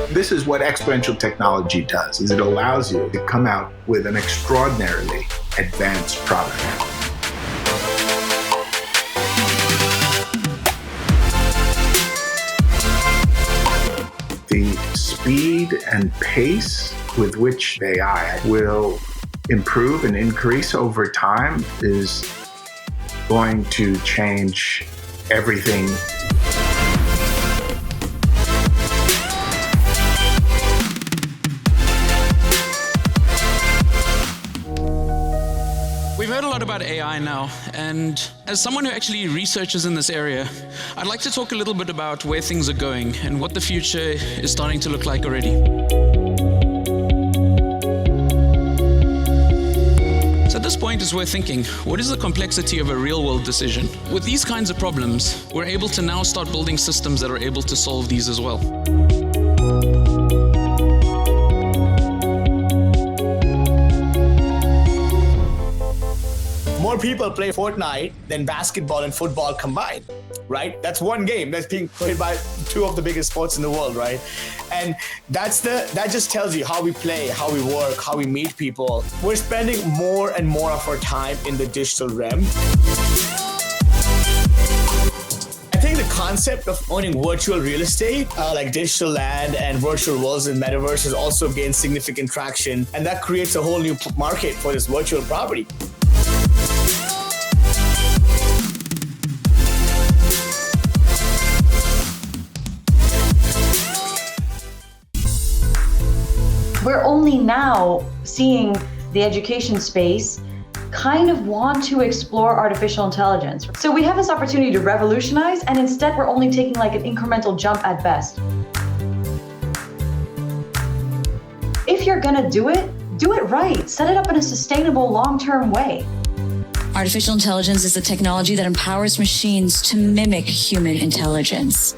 This is what exponential technology does, is it allows you to come out with an extraordinarily advanced product. The speed and pace with which AI will improve and increase over time is going to change everything. We've heard a lot about AI now, and as someone who actually researches in this area, I'd like to talk a little bit about where things are going and what the future is starting to look like already. So at this point is we're thinking, what is the complexity of a real-world decision? With these kinds of problems, we're able to now start building systems that are able to solve these as well. More people play Fortnite than basketball and football combined, right? That's one game that's being played by two of the biggest sports in the world, right? And that just tells you how we play, how we work, how we meet people. We're spending more and more of our time in the digital realm. I think the concept of owning virtual real estate, like digital land and virtual worlds and metaverse, has also gained significant traction, and that creates a whole new market for this virtual property. We're only now seeing the education space kind of want to explore artificial intelligence. So we have this opportunity to revolutionize, and instead we're only taking like an incremental jump at best. If you're gonna do it right. Set it up in a sustainable, long-term way. Artificial intelligence is a technology that empowers machines to mimic human intelligence.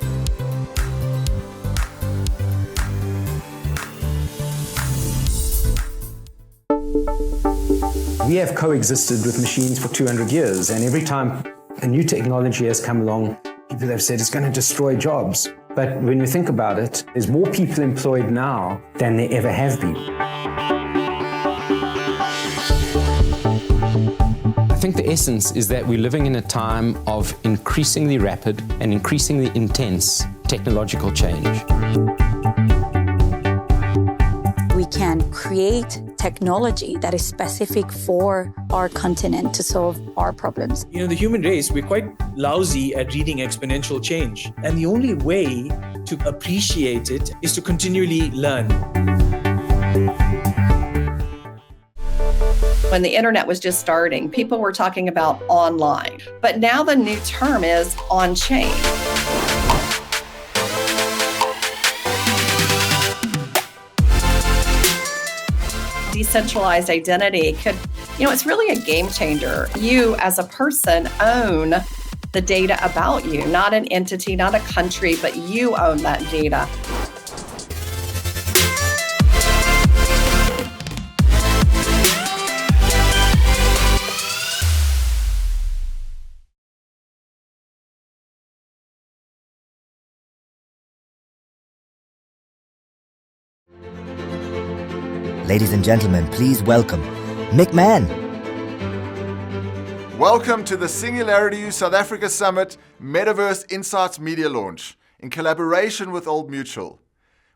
We have coexisted with machines for 200 years, and every time a new technology has come along, people have said it's going to destroy jobs. But when you think about it, there's more people employed now than there ever have been. I think the essence is that we're living in a time of increasingly rapid and increasingly intense technological change. We can create technology that is specific for our continent to solve our problems. You know, the human race, we're quite lousy at reading exponential change. And the only way to appreciate it is to continually learn. When the internet was just starting, people were talking about online. But now the new term is on-chain. Decentralized identity could, it's really a game changer. You as a person own the data about you, not an entity, not a country, but you own that data. Ladies and gentlemen, please welcome Mick Mann. Welcome to the Singularity South Africa Summit Metaverse Insights Media Launch in collaboration with Old Mutual.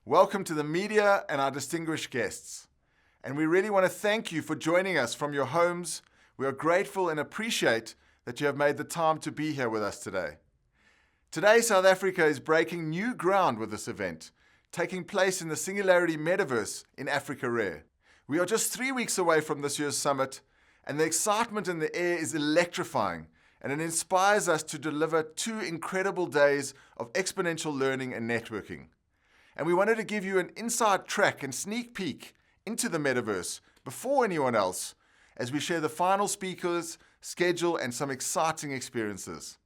Welcome to the media and our distinguished guests. And we really want to thank you for joining us from your homes. We are grateful and appreciate that you have made the time to be here with us today. Today, South Africa is breaking new ground with this event, taking place in the Singularity Metaverse in Africa Rare. We are just 3 weeks away from this year's summit, and the excitement in the air is electrifying, and it inspires us to deliver 2 incredible days of exponential learning and networking. And we wanted to give you an inside track and sneak peek into the metaverse before anyone else, as we share the final speakers, schedule, and some exciting experiences.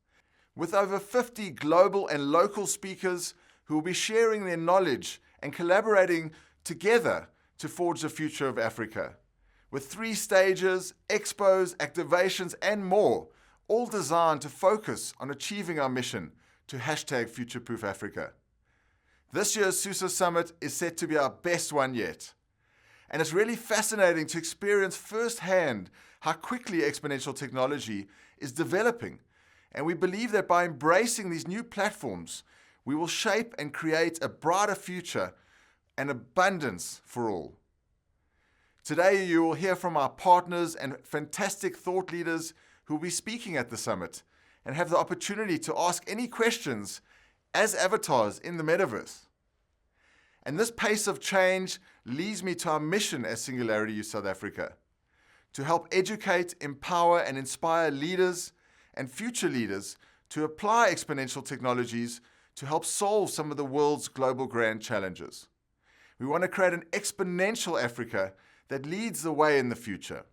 With over 50 global and local speakers who will be sharing their knowledge and collaborating together to forge the future of Africa. With 3 stages, expos, activations, and more, all designed to focus on achieving our mission to #FutureProof Africa. This year's SUSA Summit is set to be our best one yet. And it's really fascinating to experience firsthand how quickly exponential technology is developing. And we believe that by embracing these new platforms, we will shape and create a brighter future and abundance for all. Today, you will hear from our partners and fantastic thought leaders who will be speaking at the summit and have the opportunity to ask any questions as avatars in the metaverse. And this pace of change leads me to our mission as Singularity Youth South Africa, to help educate, empower, and inspire leaders and future leaders to apply exponential technologies to help solve some of the world's global grand challenges. We want to create an exponential Africa that leads the way in the future.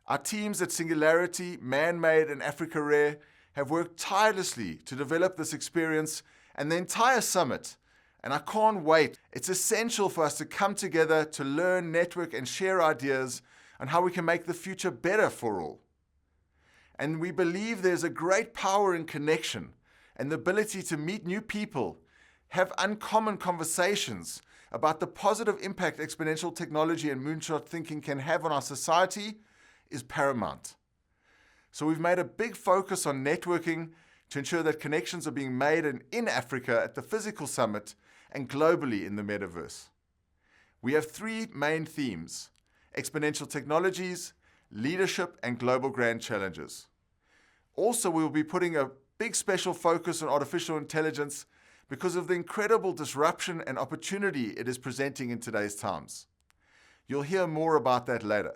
Our teams at Singularity, Man-Made, and Africa Rare have worked tirelessly to develop this experience and the entire summit, and I can't wait. It's essential for us to come together to learn, network, and share ideas on how we can make the future better for all. And we believe there's a great power in connection and the ability to meet new people, have uncommon conversations about the positive impact exponential technology and moonshot thinking can have on our society is paramount. So we've made a big focus on networking to ensure that connections are being made in Africa at the physical summit and globally in the metaverse. We have three main themes: exponential technologies, leadership, and global grand challenges. Also, we will be putting a big special focus on artificial intelligence because of the incredible disruption and opportunity it is presenting in today's times. You'll hear more about that later.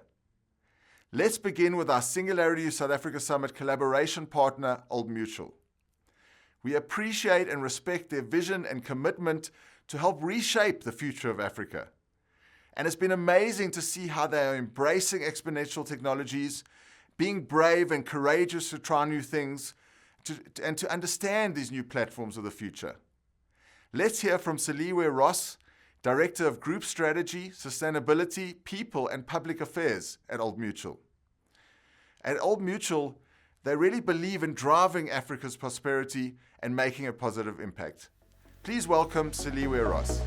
Let's begin with our Singularity Youth South Africa Summit collaboration partner, Old Mutual. We appreciate and respect their vision and commitment to help reshape the future of Africa. And it's been amazing to see how they are embracing exponential technologies, being brave and courageous to try new things, and to understand these new platforms of the future. Let's hear from Seliwe Ross, Director of Group Strategy, Sustainability, People and Public Affairs at Old Mutual. At Old Mutual, they really believe in driving Africa's prosperity and making a positive impact. Please welcome Seliwe Ross.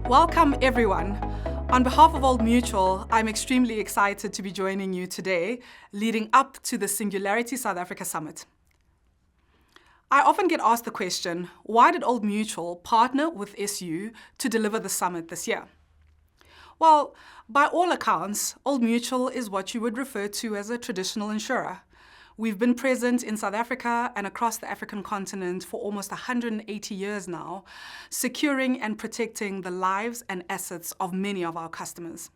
Welcome, everyone. On behalf of Old Mutual, I'm extremely excited to be joining you today, leading up to the Singularity South Africa Summit. I often get asked the question, why did Old Mutual partner with SU to deliver the summit this year? Well, by all accounts, Old Mutual is what you would refer to as a traditional insurer. We've been present in South Africa and across the African continent for almost 180 years now, securing and protecting the lives and assets of many of our customers.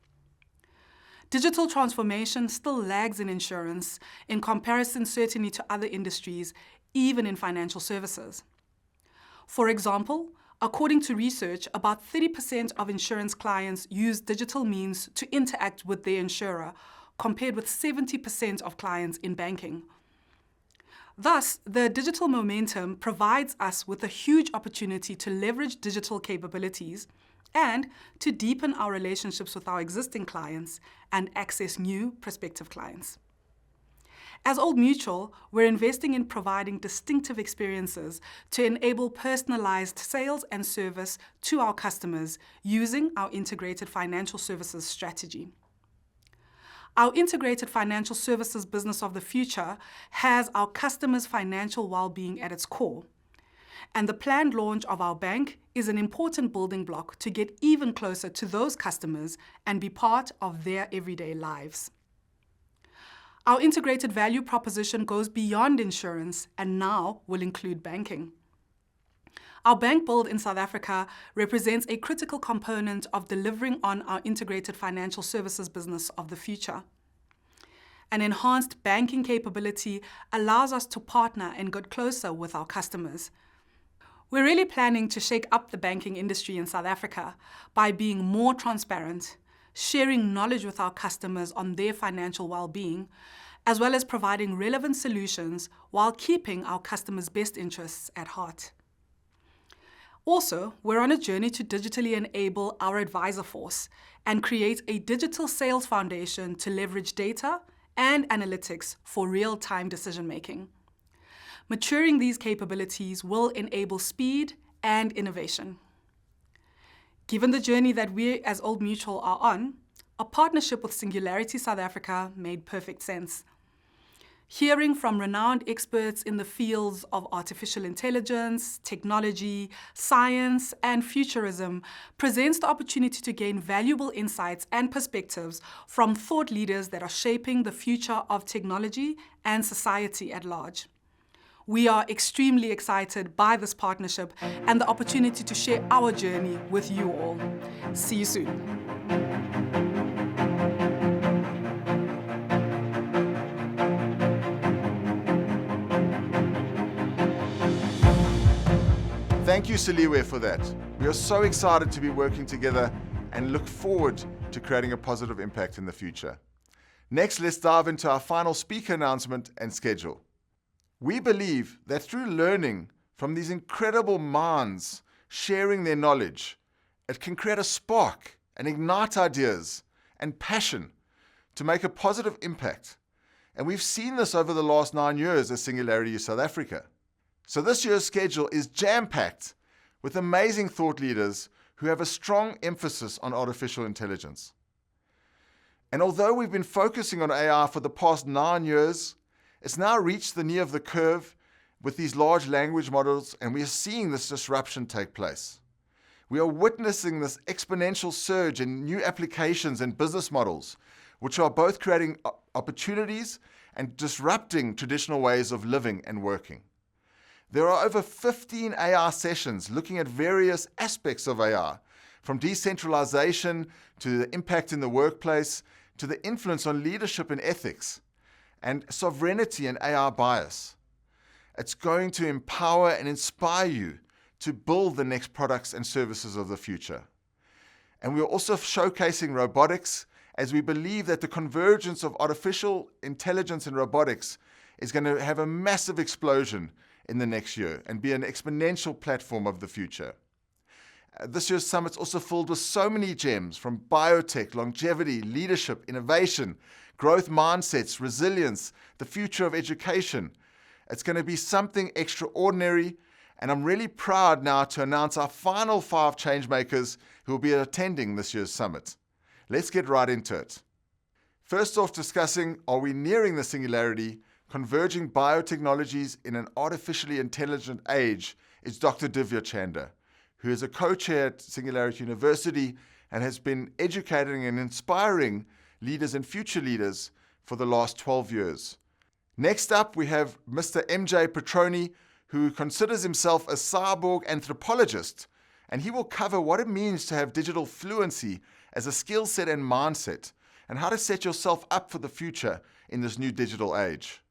Digital transformation still lags in insurance in comparison certainly to other industries, even in financial services. For example, according to research, about 30% of insurance clients use digital means to interact with their insurer, compared with 70% of clients in banking. Thus, the digital momentum provides us with a huge opportunity to leverage digital capabilities and to deepen our relationships with our existing clients and access new prospective clients. As Old Mutual, we're investing in providing distinctive experiences to enable personalized sales and service to our customers using our integrated financial services strategy. Our integrated financial services business of the future has our customers' financial well-being at its core. And the planned launch of our bank is an important building block to get even closer to those customers and be part of their everyday lives. Our integrated value proposition goes beyond insurance and now will include banking. Our bank build in South Africa represents a critical component of delivering on our integrated financial services business of the future. An enhanced banking capability allows us to partner and get closer with our customers. We're really planning to shake up the banking industry in South Africa by being more transparent, sharing knowledge with our customers on their financial well-being, as well as providing relevant solutions while keeping our customers' best interests at heart. Also, we're on a journey to digitally enable our advisor force and create a digital sales foundation to leverage data and analytics for real-time decision-making. Maturing these capabilities will enable speed and innovation. Given the journey that we as Old Mutual are on, a partnership with Singularity South Africa made perfect sense. Hearing from renowned experts in the fields of artificial intelligence, technology, science, and futurism presents the opportunity to gain valuable insights and perspectives from thought leaders that are shaping the future of technology and society at large. We are extremely excited by this partnership and the opportunity to share our journey with you all. See you soon. Thank you, Seliwe, for that. We are so excited to be working together and look forward to creating a positive impact in the future. Next, let's dive into our final speaker announcement and schedule. We believe that through learning from these incredible minds sharing their knowledge, it can create a spark and ignite ideas and passion to make a positive impact. And we've seen this over the last 9 years as Singularity South Africa. So this year's schedule is jam-packed with amazing thought leaders who have a strong emphasis on artificial intelligence. And although we've been focusing on AI for the past 9 years, it's now reached the knee of the curve with these large language models, and we are seeing this disruption take place. We are witnessing this exponential surge in new applications and business models, which are both creating opportunities and disrupting traditional ways of living and working. There are over 15 AI sessions looking at various aspects of AI, from decentralization to the impact in the workplace, to the influence on leadership and ethics, and sovereignty and AI bias. It's going to empower and inspire you to build the next products and services of the future. And we're also showcasing robotics, as we believe that the convergence of artificial intelligence and robotics is going to have a massive explosion in the next year and be an exponential platform of the future. This year's summit's also filled with so many gems from biotech, longevity, leadership, innovation, growth mindsets, resilience, the future of education. It's going to be something extraordinary, and I'm really proud now to announce our final 5 changemakers who will be attending this year's summit. Let's get right into it. First off, discussing, are we nearing the singularity, converging biotechnologies in an artificially intelligent age, is Dr. Divya Chanda, who is a co-chair at Singularity University and has been educating and inspiring leaders and future leaders for the last 12 years. Next up, we have Mr. MJ Petroni, who considers himself a cyborg anthropologist, and he will cover what it means to have digital fluency as a skill set and mindset, and how to set yourself up for the future in this new digital age.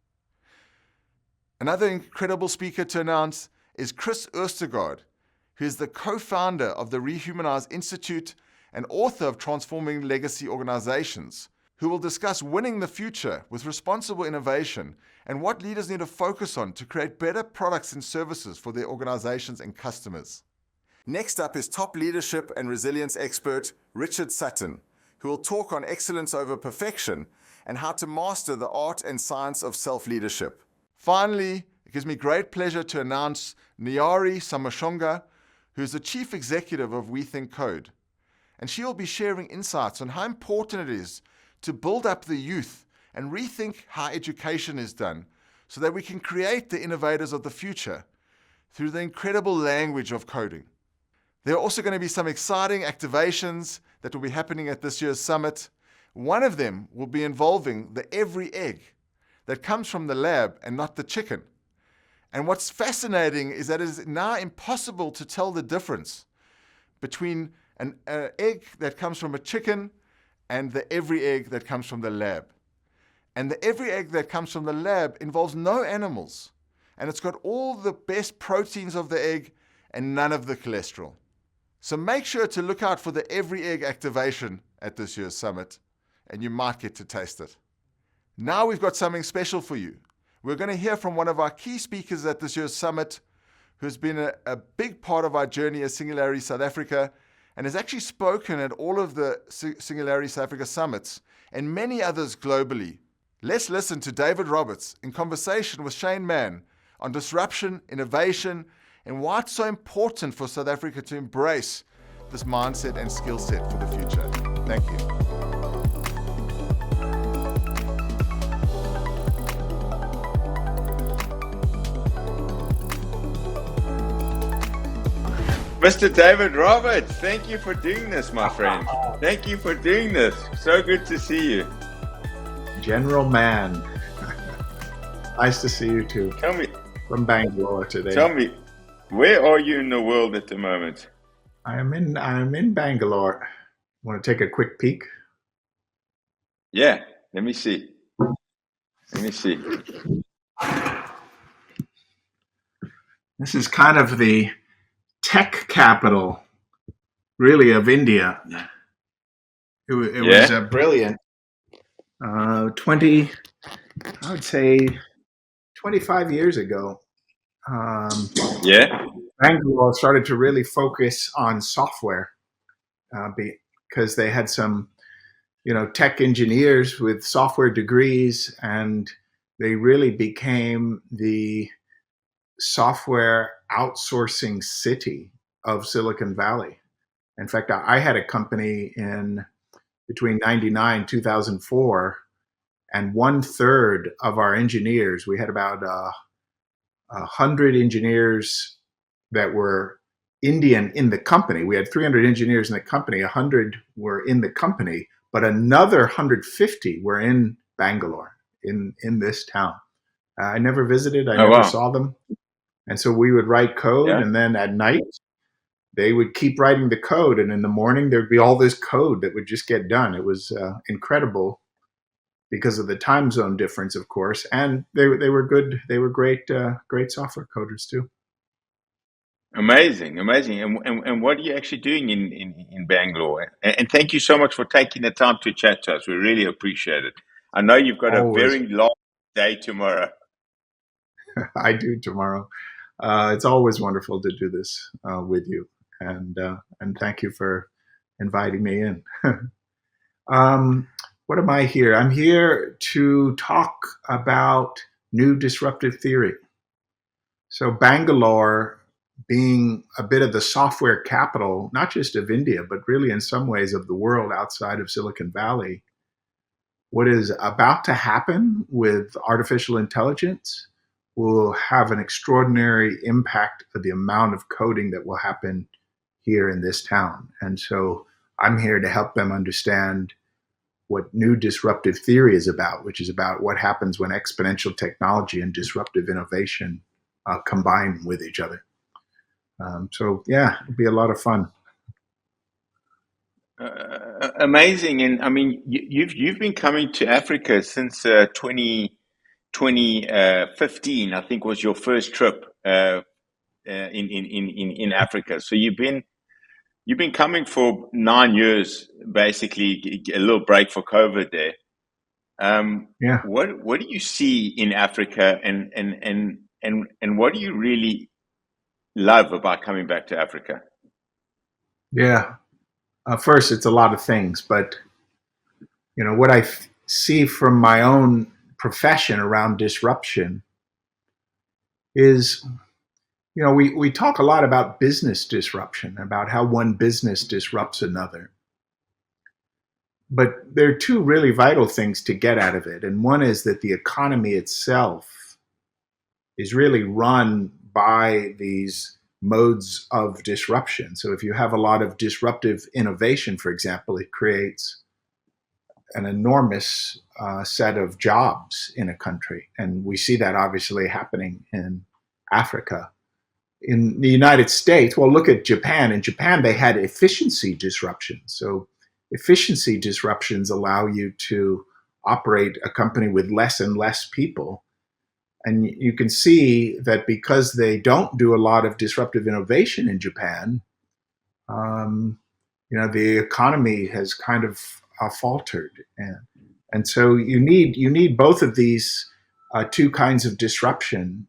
Another incredible speaker to announce is Chris Oostergaard, who is the co-founder of the Rehumanize Institute and author of Transforming Legacy Organizations, who will discuss winning the future with responsible innovation and what leaders need to focus on to create better products and services for their organizations and customers. Next up is top leadership and resilience expert Richard Sutton, who will talk on excellence over perfection and how to master the art and science of self-leadership. Finally, it gives me great pleasure to announce Nyari Samashonga, who is the Chief Executive of We Think Code. And she will be sharing insights on how important it is to build up the youth and rethink how education is done so that we can create the innovators of the future through the incredible language of coding. There are also going to be some exciting activations that will be happening at this year's summit. One of them will be involving the every egg that comes from the lab and not the chicken. And what's fascinating is that it is now impossible to tell the difference between an egg that comes from a chicken and the every egg that comes from the lab. And the every egg that comes from the lab involves no animals, and it's got all the best proteins of the egg and none of the cholesterol. So make sure to look out for the every egg activation at this year's summit, and you might get to taste it. Now we've got something special for you. We're going to hear from one of our key speakers at this year's summit, who's been a big part of our journey as Singularity South Africa and has actually spoken at all of the Singularity South Africa summits and many others globally. Let's listen to David Roberts in conversation with Shane Mann on disruption, innovation, and why it's so important for South Africa to embrace this mindset and skill set for the future. Thank you. Mr. David Roberts, thank you for doing this, my friend. Thank you for doing this. So good to see you. General Mann. Nice to see you too. Tell me. From Bangalore today. Tell me, where are you in the world at the moment? I'm in Bangalore. Want to take a quick peek? Yeah, let me see. This is kind of the tech capital, really, of India. It was brilliant. 20, I would say 25 years ago. Bangalore started to really focus on software because they had some, tech engineers with software degrees, and they really became the software outsourcing city of Silicon Valley. In fact, I had a company in between 99 and 2004, and 1/3 of our engineers, we had about 100 engineers that were Indian in the company. We had 300 engineers in the company, 100 were in the company, but another 150 were in Bangalore, in this town. I never visited, I never saw them. And so we would write code, and then at night, they would keep writing the code. And in the morning, there'd be all this code that would just get done. It was incredible because of the time zone difference, of course. And they were good. They were great software coders too. Amazing. And what are you actually doing in Bangalore? And thank you so much for taking the time to chat to us. We really appreciate it. I know you've got a very long day tomorrow. I do tomorrow. It's always wonderful to do this with you, and thank you for inviting me in. What am I here? I'm here to talk about new disruptive theory. So Bangalore, being a bit of the software capital, not just of India, but really in some ways of the world outside of Silicon Valley, what is about to happen with artificial intelligence will have an extraordinary impact for the amount of coding that will happen here in this town. And so I'm here to help them understand what new disruptive theory is about, which is about what happens when exponential technology and disruptive innovation combine with each other. So yeah, it'll be a lot of fun. Amazing. And I mean, you've been coming to Africa since 2015, I think, was your first trip in Africa. So you've been coming for 9 years, basically, a little break for COVID there. What do you see in Africa, and what do you really love about coming back to Africa? Yeah. First, it's a lot of things, but what I see from my own profession around disruption is, we talk a lot about business disruption, about how one business disrupts another. But there are two really vital things to get out of it. And one is that the economy itself is really run by these modes of disruption. So if you have a lot of disruptive innovation, for example, it creates an enormous set of jobs in a country. And we see that obviously happening in Africa. In the United States, well, look at Japan. In Japan, they had efficiency disruptions. So efficiency disruptions allow you to operate a company with less and less people. And you can see that because they don't do a lot of disruptive innovation in Japan, the economy has kind of faltered. And so you need both of these two kinds of disruption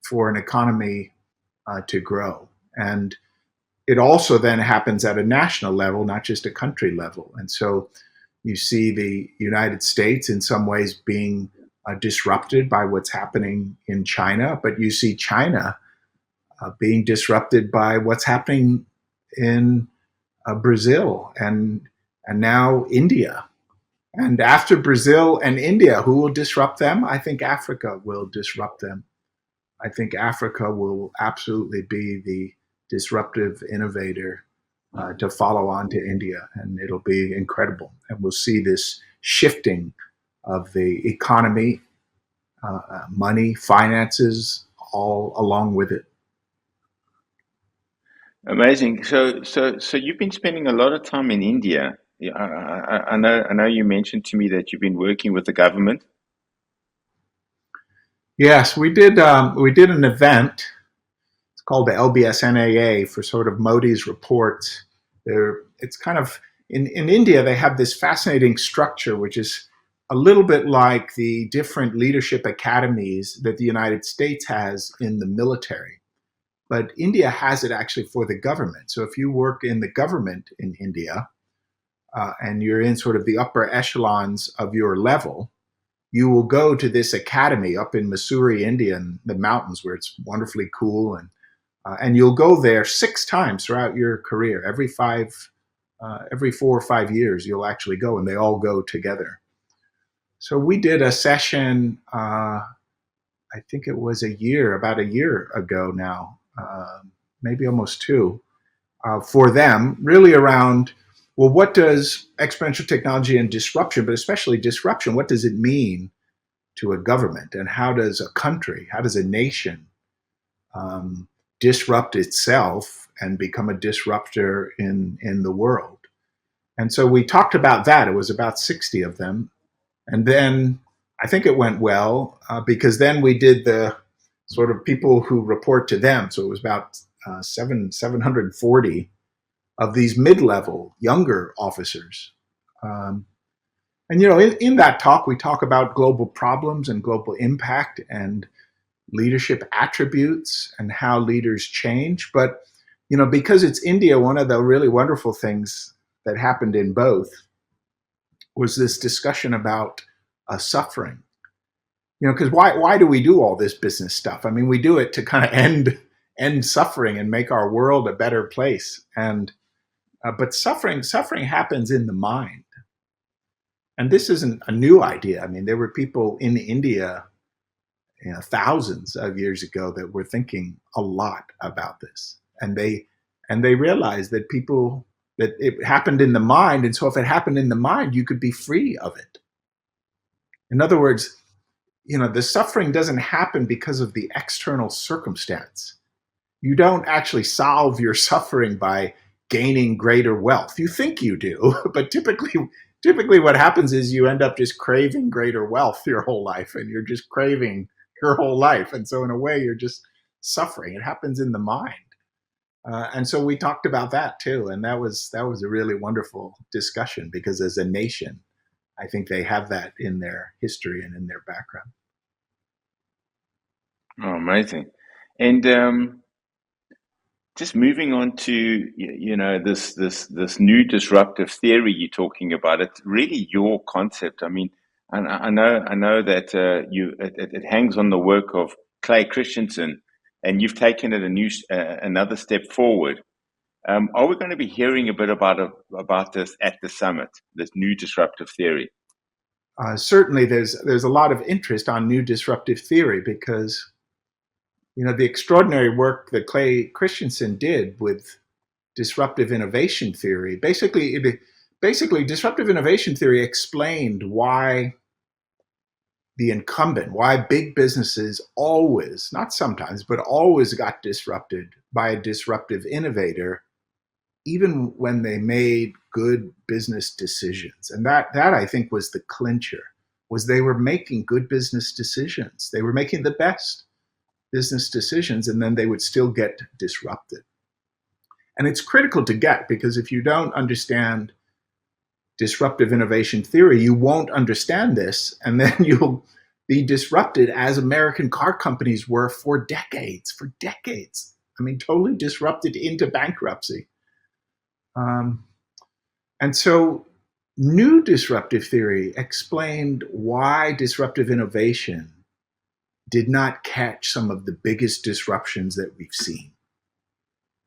for an economy to grow. And it also then happens at a national level, not just a country level. And so you see the United States in some ways being disrupted by what's happening in China, but you see China being disrupted by what's happening in Brazil and now India. And after Brazil and India, who will disrupt them? I think Africa will disrupt them. I think Africa will absolutely be the disruptive innovator to follow on to India, and it'll be incredible. And we'll see this shifting of the economy, money, finances, all along with it. Amazing. So you've been spending a lot of time in India. I know you mentioned to me that you've been working with the government. Yes, we did an event. It's called the LBSNAA for sort of Modi's reports. It's kind of in India they have this fascinating structure, which is a little bit like the different leadership academies that the United States has in the military. But India has it actually for the government. So if you work in the government in India and you're in sort of the upper echelons of your level, you will go to this academy up in Missouri, India, in the mountains where it's wonderfully cool, and you'll go there 6 times throughout your career. Every 4 or 5 years, you'll actually go, and they all go together. So we did a session. I think it was about a year ago now, maybe almost 2, for them, really around, well, what does exponential technology and disruption, but especially disruption, what does it mean to a government? And how does a country, how does a nation disrupt itself and become a disruptor in the world? And so we talked about that. It was about 60 of them. And then I think it went well because then we did the sort of people who report to them. So it was about 740 of these mid-level younger officers. And, in that talk, we talk about global problems and global impact and leadership attributes and how leaders change. But, because it's India, one of the really wonderful things that happened in both was this discussion about suffering. Because why do we do all this business stuff? I mean, we do it to kind of end suffering and make our world a better place. And but suffering happens in the mind. And this isn't a new idea. I mean, there were people in India, thousands of years ago that were thinking a lot about this, and they realized that that it happened in the mind, and so if it happened in the mind, you could be free of it. In other words, the suffering doesn't happen because of the external circumstance. You don't actually solve your suffering by gaining greater wealth. You think you do, but typically what happens is you end up just craving greater wealth your whole life, and you're just craving your whole life. And so in a way, you're just suffering. It happens in the mind. And so we talked about that too. And that was a really wonderful discussion because as a nation, I think they have that in their history and in their background. Oh, amazing. And just moving on to this new disruptive theory you're talking about. It's really your concept. I mean, I know that it hangs on the work of Clay Christensen, and you've taken it another step forward. Are we going to be hearing a bit about this at the summit? This new disruptive theory. Certainly, there's a lot of interest on new disruptive theory because the extraordinary work that Clay Christensen did with disruptive innovation theory, basically disruptive innovation theory explained why the incumbent, why big businesses always, not sometimes, but always got disrupted by a disruptive innovator, even when they made good business decisions. And that I think was the clincher, was they were making good business decisions. They were making the best business decisions, and then they would still get disrupted. And it's critical to get, because if you don't understand disruptive innovation theory, you won't understand this, and then you'll be disrupted as American car companies were for decades. I mean, totally disrupted into bankruptcy. And so new disruptive theory explained why disruptive innovation did not catch some of the biggest disruptions that we've seen.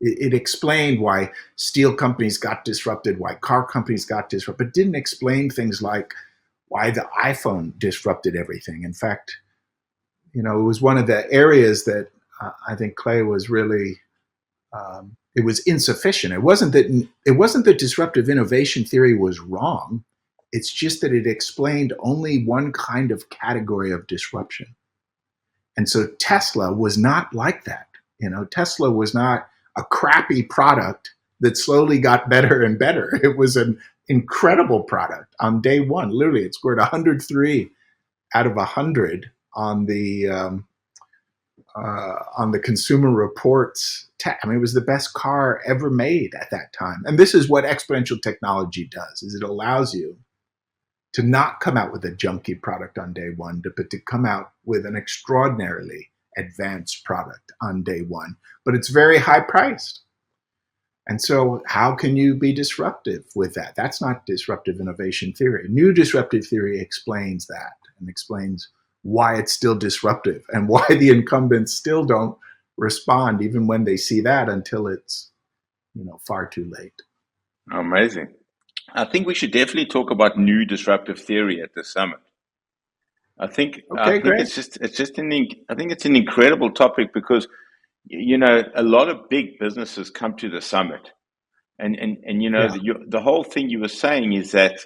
It explained why steel companies got disrupted, why car companies got disrupted, but didn't explain things like why the iPhone disrupted everything. In fact, it was one of the areas that I think Clay was really, it was insufficient. It wasn't that disruptive innovation theory was wrong. It's just that it explained only one kind of category of disruption. And so Tesla was not like that. Tesla was not a crappy product that slowly got better and better. It was an incredible product on day one. Literally, it scored 103 out of 100 on the Consumer Reports. I mean, it was the best car ever made at that time. And this is what exponential technology does: is it allows you to not come out with a junky product on day one, but to come out with an extraordinarily advanced product on day one. But it's very high priced. And so how can you be disruptive with that? That's not disruptive innovation theory. New disruptive theory explains that and explains why it's still disruptive and why the incumbents still don't respond even when they see that until it's far too late. Amazing. I think we should definitely talk about new disruptive theory at the summit. I think great. I think it's an incredible topic because a lot of big businesses come to the summit, and the whole thing you were saying is that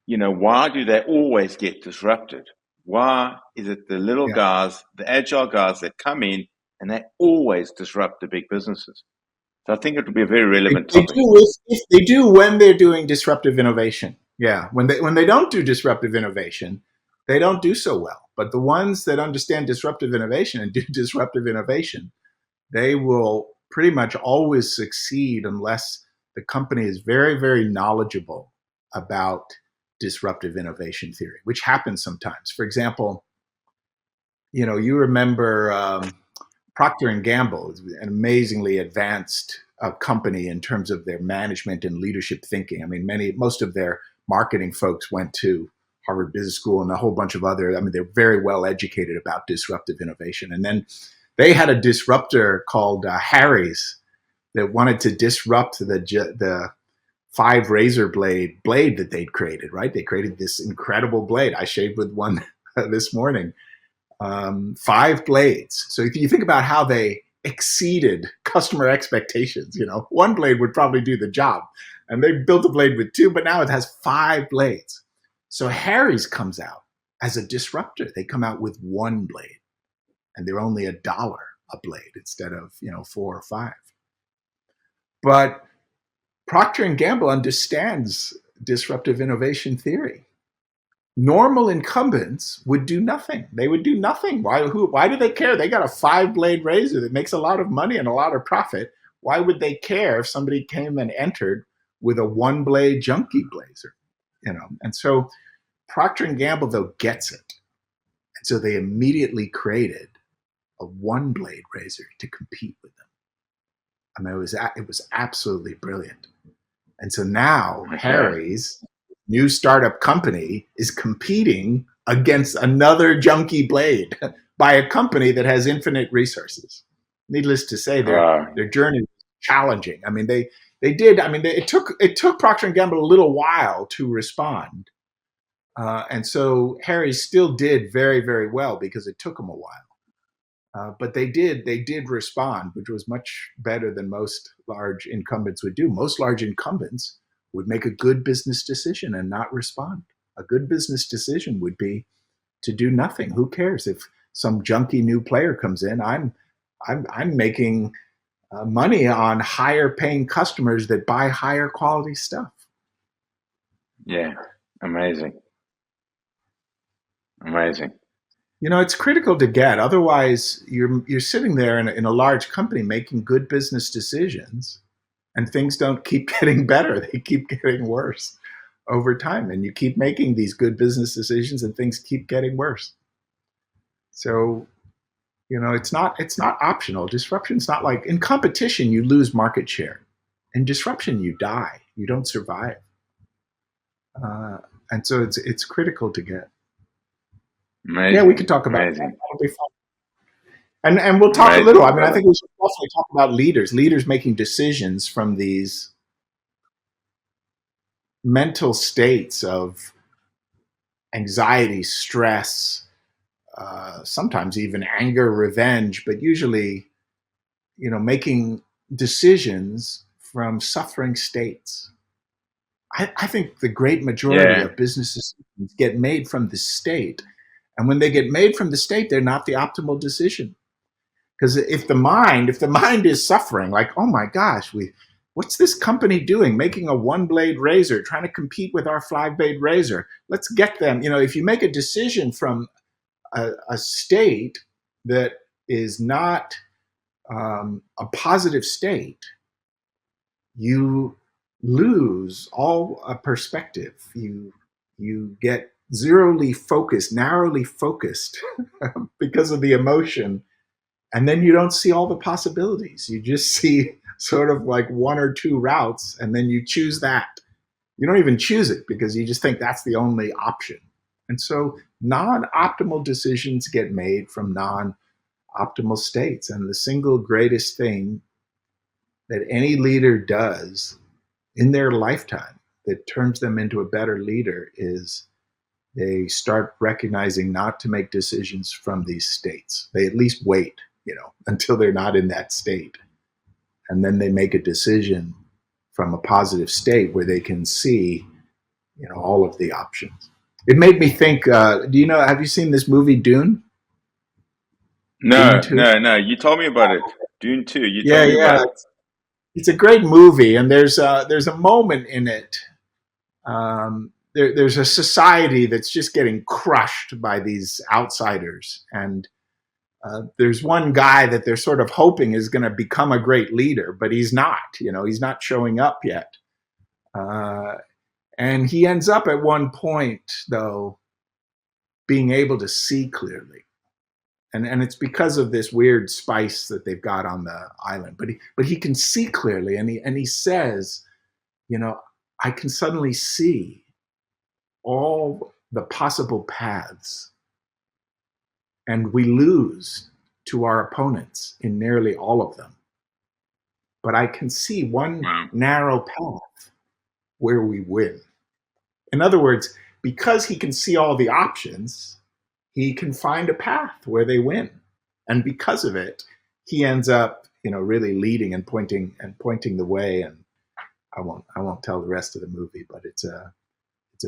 why do they always get disrupted? Why is it the little guys, the agile guys that come in and they always disrupt the big businesses? So I think it would be a very relevant topic. They do when they're doing disruptive innovation. Yeah, when they don't do disruptive innovation, they don't do so well. But the ones that understand disruptive innovation and do disruptive innovation, they will pretty much always succeed unless the company is very, very knowledgeable about disruptive innovation theory, which happens sometimes. For example, you remember Procter and Gamble is an amazingly advanced company in terms of their management and leadership thinking. I mean, most of their marketing folks went to Harvard Business School and a whole bunch of other. I mean, they're very well educated about disruptive innovation. And then they had a disruptor called Harry's that wanted to disrupt the 5 razor blade that they'd created. Right? They created this incredible blade. I shaved with one this morning. 5 blades. So if you think about how they exceeded customer expectations, 1 blade would probably do the job. And they built a blade with 2, but now it has 5 blades. So Harry's comes out as a disruptor. They come out with 1 blade and they're only $1 a blade instead of, 4 or 5. But Procter and Gamble understands disruptive innovation theory. Normal incumbents would do nothing. They would do nothing. Why do they care? They got a 5-blade razor that makes a lot of money and a lot of profit. Why would they care if somebody came and entered with a 1-blade junky blazer? And so Procter and Gamble, though, gets it. And so they immediately created a 1-blade razor to compete with them. I mean, it was absolutely brilliant. And so now Harry's new startup company is competing against another junky blade by a company that has infinite resources. Needless to say, their journey was challenging. I mean, it took Procter and Gamble a little while to respond, and so Harry's still did very, very well because it took them a while. But they did respond, which was much better than most large incumbents would do. Most large incumbents would make a good business decision and not respond. A good business decision would be to do nothing. Who cares if some junky new player comes in? I'm making money on higher paying customers that buy higher quality stuff. Yeah, amazing. It's critical to get. Otherwise, you're sitting there in a large company making good business decisions, and things don't keep getting better. They keep getting worse over time. And you keep making these good business decisions and things keep getting worse. So, it's not optional. Disruption's not like in competition, you lose market share. In disruption, you die. You don't survive. And so it's critical to get. Amazing. Yeah, we can talk about Amazing. that. That'll be fun. And we'll talk a little. I mean, I think we should also talk about leaders making decisions from these mental states of anxiety, stress, sometimes even anger, revenge, but usually, making decisions from suffering states. I think the great majority of business decisions get made from the state. And when they get made from the state, they're not the optimal decision. Because if the mind is suffering, like, oh my gosh, what's this company doing? Making a one-blade razor, trying to compete with our five-blade razor. Let's get them. If you make a decision from a state that is not a positive state, you lose all perspective. You get narrowly focused because of the emotion, and then you don't see all the possibilities. You just see sort of like one or two routes, and then you choose that. You don't even choose it because you just think that's the only option. And so non-optimal decisions get made from non-optimal states. And the single greatest thing that any leader does in their lifetime that turns them into a better leader is they start recognizing not to make decisions from these states. They at least wait, until they're not in that state. And then they make a decision from a positive state where they can see, all of the options. It made me think, have you seen this movie Dune? No. You told me about it. Dune 2. You told me about it. It's a great movie, and there's a moment in it. There's a society that's just getting crushed by these outsiders, and there's one guy that they're sort of hoping is going to become a great leader, but he's not. He's not showing up yet, and he ends up at one point, though, being able to see clearly. And it's because of this weird spice that they've got on the island. But he can see clearly, and he says, I can suddenly see all the possible paths, and we lose to our opponents in nearly all of them. But I can see one narrow path where we win. In other words, because he can see all the options, he can find a path where they win. And because of it, he ends up, really leading and pointing the way. And I won't tell the rest of the movie, but it's a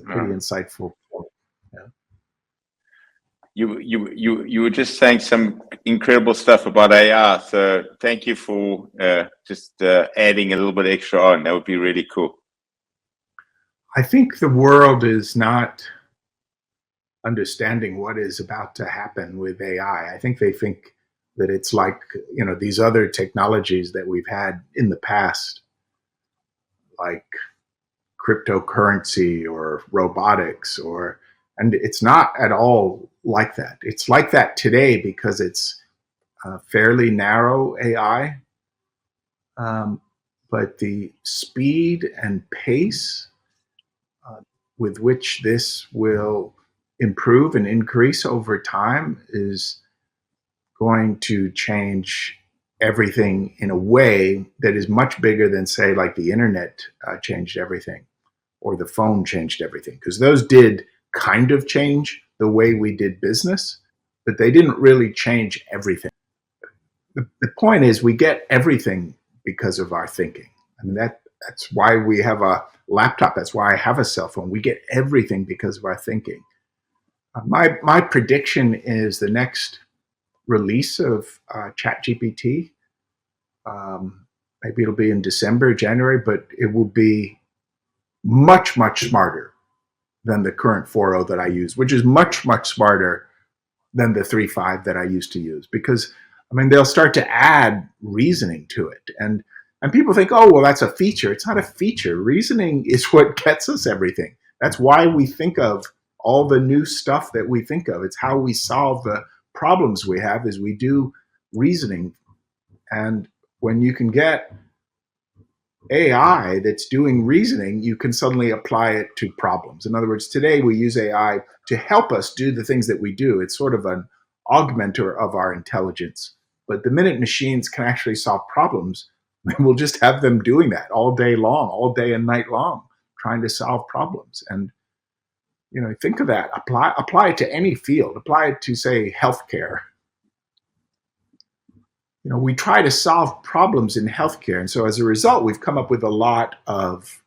pretty insightful point. Yeah. You were just saying some incredible stuff about AI. So thank you for just adding a little bit extra on. That would be really cool. I think the world is not understanding what is about to happen with AI. I think they think that it's like, these other technologies that we've had in the past, like cryptocurrency or robotics, and it's not at all like that. It's like that today because it's fairly narrow AI, but the speed and pace with which this will improve and increase over time is going to change everything in a way that is much bigger than, say, like the internet changed everything or the phone changed everything, because those did kind of change the way we did business, but they didn't really change everything. The point is we get everything because of our thinking. I mean, that's why we have a laptop. That's why I have a cell phone. We get everything because of our thinking. My prediction is the next release of ChatGPT, maybe it'll be in December, January, but it will be much, much smarter than the current 4.0 that I use, which is much, much smarter than the 3.5 that I used to use. Because, they'll start to add reasoning to it. And people think, oh, well, that's a feature. It's not a feature. Reasoning is what gets us everything. That's why we think of all the new stuff that we think of. It's how we solve the problems we have is we do reasoning. And when you can get AI that's doing reasoning, you can suddenly apply it to problems. In other words, today we use AI to help us do the things that we do. It's sort of an augmenter of our intelligence. But the minute machines can actually solve problems, we'll just have them doing that all day long, all day and night long, trying to solve problems. And think of that. Apply it to any field. Apply it to, say, healthcare. We try to solve problems in healthcare. And so as a result, we've come up with a lot of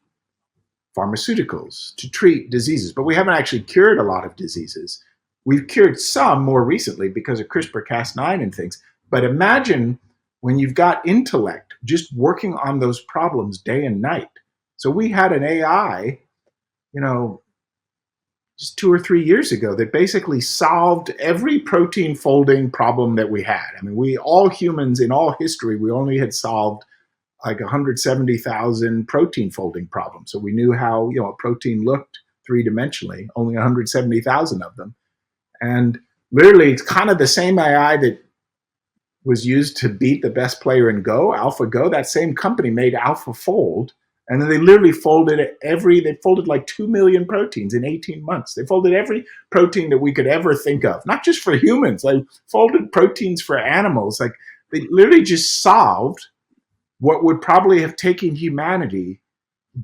pharmaceuticals to treat diseases, but we haven't actually cured a lot of diseases. We've cured some more recently because of CRISPR-Cas9 and things. But imagine when you've got intellect just working on those problems day and night. So we had an AI, just 2 or 3 years ago that basically solved every protein folding problem that we had. I mean, all humans in all history, we only had solved like 170,000 protein folding problems. So we knew how, a protein looked three-dimensionally, only 170,000 of them. And literally, it's kind of the same AI that was used to beat the best player in Go, AlphaGo. That same company made AlphaFold. And then they literally they folded like 2 million proteins in 18 months. They folded every protein that we could ever think of, not just for humans. They folded proteins for animals. Like, they literally just solved what would probably have taken humanity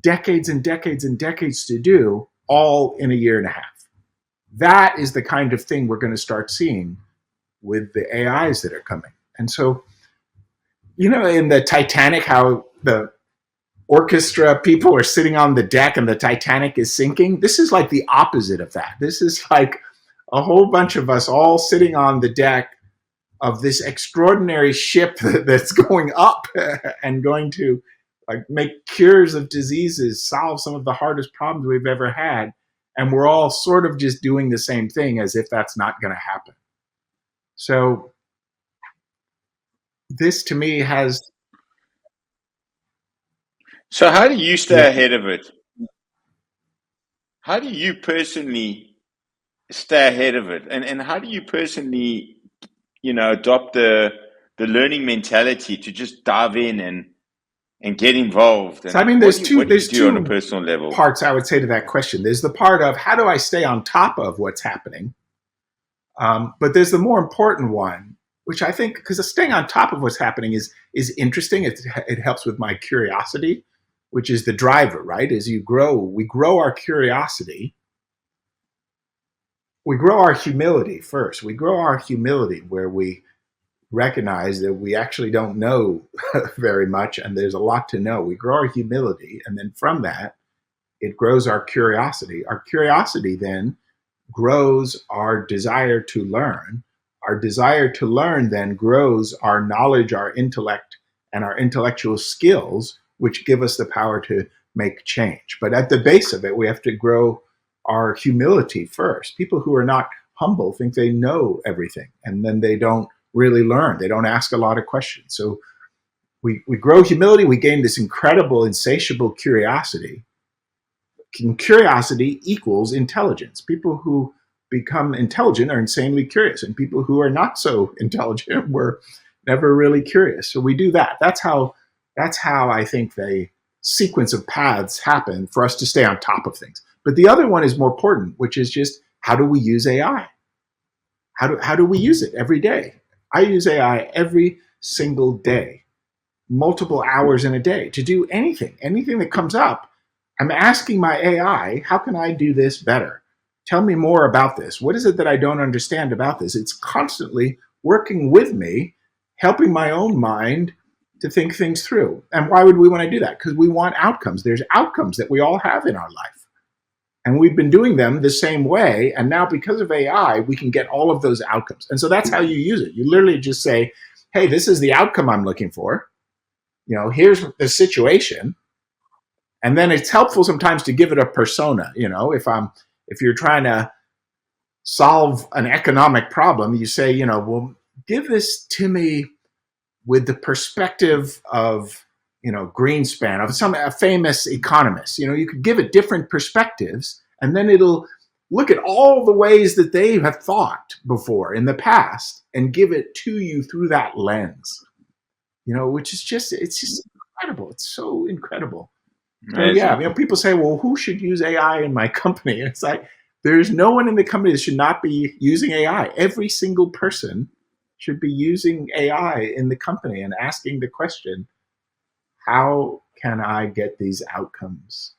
decades and decades and decades to do, all in a year and a half. That is the kind of thing we're going to start seeing with the AIs that are coming. And so, in the Titanic, how the orchestra people are sitting on the deck and the Titanic is sinking. This is like the opposite of that. This is like a whole bunch of us all sitting on the deck of this extraordinary ship that's going up and going to make cures of diseases, solve some of the hardest problems we've ever had. And we're all sort of just doing the same thing as if that's not going to happen. So this to me has... So how do you stay ahead of it? How do you personally stay ahead of it? And how do you personally, adopt the learning mentality to just dive in and get involved? And so, I mean, there's two on a personal level parts I would say to that question. There's the part of how do I stay on top of what's happening? But there's the more important one, which I think, because staying on top of what's happening is interesting. It helps with my curiosity, which is the driver, right? As we grow our curiosity. We grow our humility first. We grow our humility where we recognize that we actually don't know very much and there's a lot to know. We grow our humility, and then from that, it grows our curiosity. Our curiosity then grows our desire to learn. Our desire to learn then grows our knowledge, our intellect, and our intellectual skills, which give us the power to make change. But at the base of it, we have to grow our humility first. People who are not humble think they know everything, and then they don't really learn. They don't ask a lot of questions. So we grow humility, we gain this incredible, insatiable curiosity. Curiosity equals intelligence. People who become intelligent are insanely curious, and people who are not so intelligent were never really curious. So we do that. That's how I think the sequence of paths happen for us to stay on top of things. But the other one is more important, which is just how do we use AI? How do we use it every day? I use AI every single day, multiple hours in a day to do anything that comes up. I'm asking my AI, how can I do this better? Tell me more about this. What is it that I don't understand about this? It's constantly working with me, helping my own mind to think things through. And why would we want to do that? Because we want outcomes. There's outcomes that we all have in our life. And we've been doing them the same way. And now because of AI, we can get all of those outcomes. And so that's how you use it. You literally just say, hey, this is the outcome I'm looking for. Here's the situation. And then it's helpful sometimes to give it a persona. If you're trying to solve an economic problem, you say, well, give this to me with the perspective of, Greenspan, of a famous economist. You could give it different perspectives, and then it'll look at all the ways that they have thought before in the past and give it to you through that lens, which is it's just incredible. It's so incredible. So yeah, people say, well, who should use AI in my company? And it's like, there's no one in the company that should not be using AI. Every single person should be using AI in the company and asking the question, how can I get these outcomes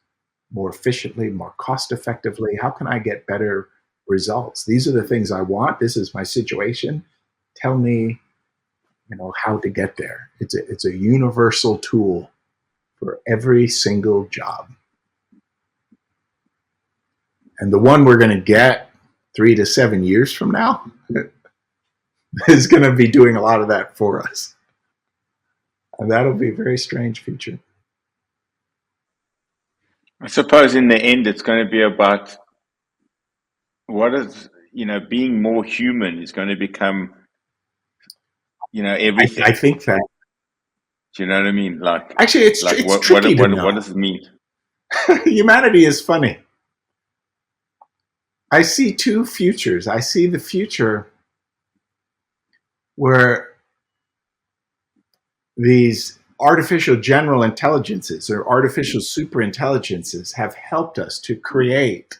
more efficiently, more cost effectively? How can I get better results? These are the things I want. This is my situation. Tell me, how to get there. It's a universal tool for every single job. And the one we're going to get 3 to 7 years from now is going to be doing a lot of that for us. And that'll be a very strange future. I suppose in the end, it's going to be about being more human is going to become, everything. I think that. Do you know what I mean? Like, actually, it's tricky to know. What does it mean? Humanity is funny. I see two futures. I see the future where these artificial general intelligences or artificial superintelligences have helped us to create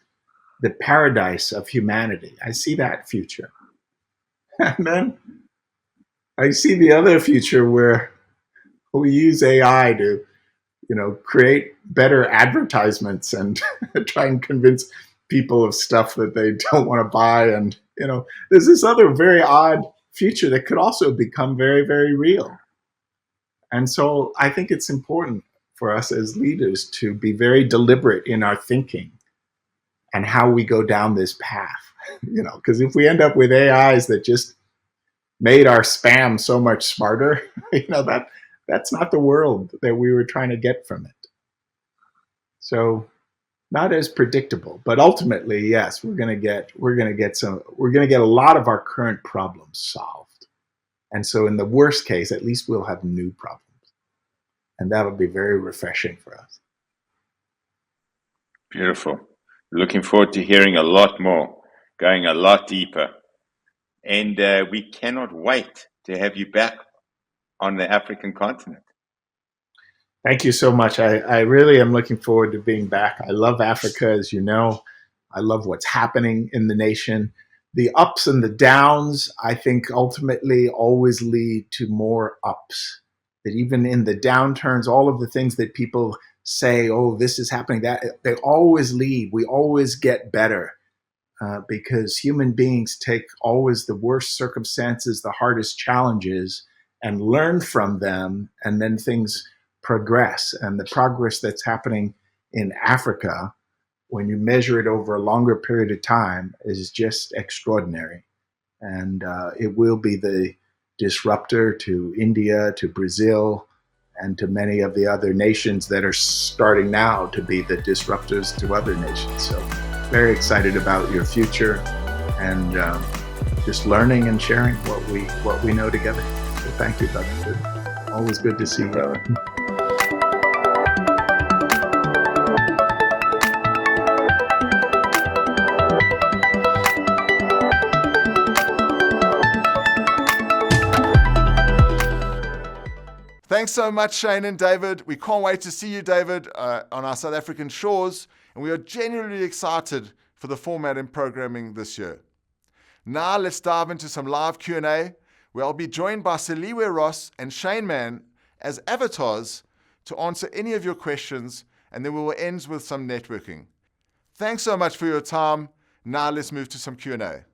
the paradise of humanity. I see that future. And then I see the other future where we use AI to, create better advertisements and try and convince people of stuff that they don't want to buy. And, there's this other very odd future that could also become very, very real. And so I think it's important for us as leaders to be very deliberate in our thinking and how we go down this path, because if we end up with AIs that just made our spam so much smarter, that's not the world that we were trying to get from it. So not as predictable, but ultimately, yes, we're going to get a lot of our current problems solved. And so in the worst case, at least we'll have new problems. And that'll be very refreshing for us. Beautiful. Looking forward to hearing a lot more, going a lot deeper. And we cannot wait to have you back on the African continent. Thank you so much. I really am looking forward to being back. I love Africa, as you know. I love what's happening in the nation. The ups and the downs, I think, ultimately always lead to more ups. That even in the downturns, all of the things that people say, oh, this is happening, that they always lead. We always get better because human beings take always the worst circumstances, the hardest challenges, and learn from them, and then things progress. And the progress that's happening in Africa, when you measure it over a longer period of time, is just extraordinary. And it will be the disruptor to India, to Brazil, and to many of the other nations that are starting now to be the disruptors to other nations. So very excited about your future and just learning and sharing what we know together. So thank you, Dr. Always good to see you. Thanks so much, Shane and David. We can't wait to see you, David, on our South African shores, and we are genuinely excited for the format and programming this year. Now let's dive into some live Q&A, where I'll be joined by Seliwe Ross and Shane Mann as avatars to answer any of your questions, and then we will end with some networking. Thanks so much for your time. Now let's move to some Q&A.